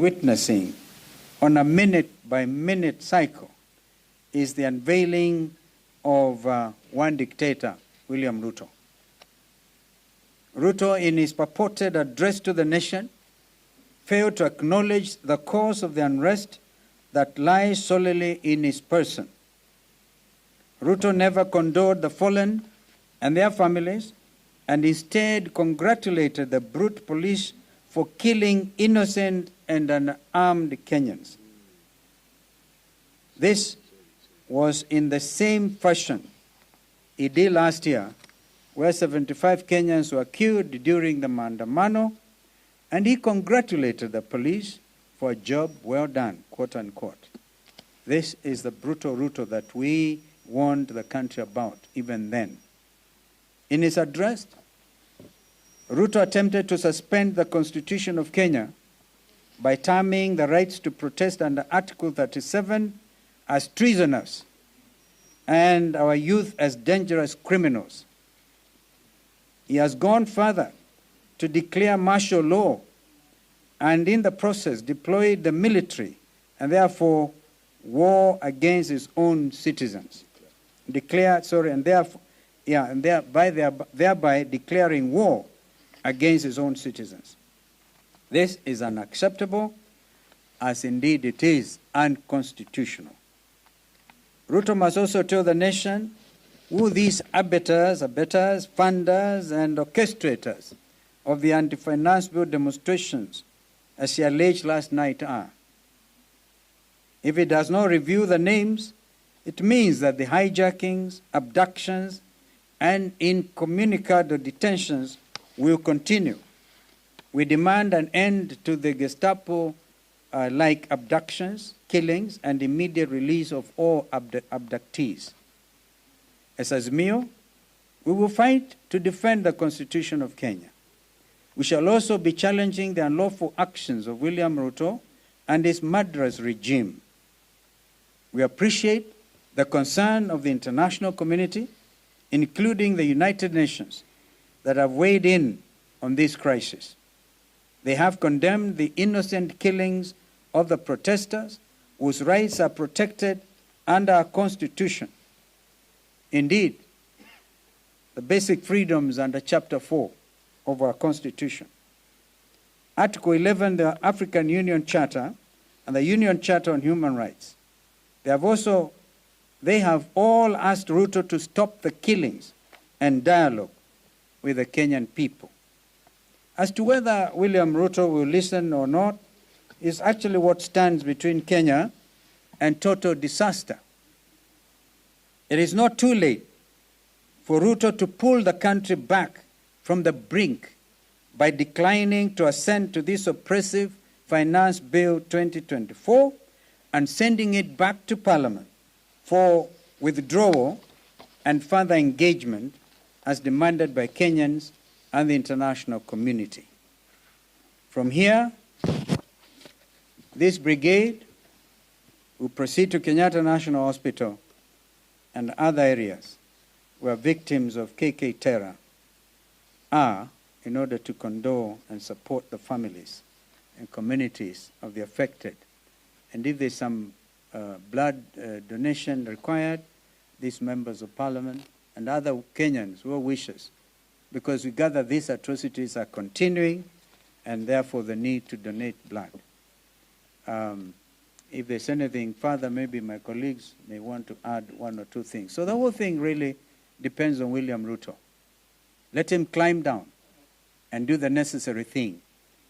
witnessing on a minute-by-minute cycle is the unveiling of one dictator, William Ruto. Ruto, in his purported address to the nation, failed to acknowledge the cause of the unrest that lies solely in his person. Ruto never condoled the fallen and their families, and instead congratulated the brute police for killing innocent and unarmed Kenyans. This was in the same fashion he did last year, where 75 Kenyans were killed during the maandamano, and he congratulated the police for a job well done, quote unquote. This is the brutal Ruto that we warned the country about even then. In his address, Ruto attempted to suspend the Constitution of Kenya by terming the rights to protest under Article 37 as treasonous and our youth as dangerous criminals. He has gone further to declare martial law and in the process deployed the military and therefore war against his own citizens. Thereby declaring war against his own citizens. This is unacceptable, as indeed it is unconstitutional. Ruto must also tell the nation who these abettors, funders, and orchestrators of the anti-finance bill demonstrations, as he alleged last night, are. If he does not review the names, it means that the hijackings, abductions, and incommunicado detentions will continue. We demand an end to the Gestapo-like abductions, killings, and immediate release of all abductees. As Azimio, we will fight to defend the Constitution of Kenya. We shall also be challenging the unlawful actions of William Ruto and his murderous regime. We appreciate the concern of the international community, including the United Nations, that have weighed in on this crisis. They have condemned the innocent killings of the protesters whose rights are protected under our Constitution. Indeed, the basic freedoms under Chapter 4 of our Constitution. Article 11, the African Union Charter, and the Union Charter on Human Rights. They have all asked Ruto to stop the killings and dialogue with the Kenyan people. As to whether William Ruto will listen or not is actually what stands between Kenya and total disaster. It is not too late for Ruto to pull the country back from the brink by declining to assent to this oppressive Finance Bill 2024 and sending it back to Parliament for withdrawal and further engagement as demanded by Kenyans and the international community. From here, this brigade will proceed to Kenyatta National Hospital and other areas where victims of KK terror are in order to condole and support the families and communities of the affected. And if there's some blood donation required, these members of Parliament and other Kenyans who wishes, because we gather these atrocities are continuing and therefore the need to donate blood. If there's anything further, maybe my colleagues may want to add one or two things. So the whole thing really depends on William Ruto. Let him climb down and do the necessary thing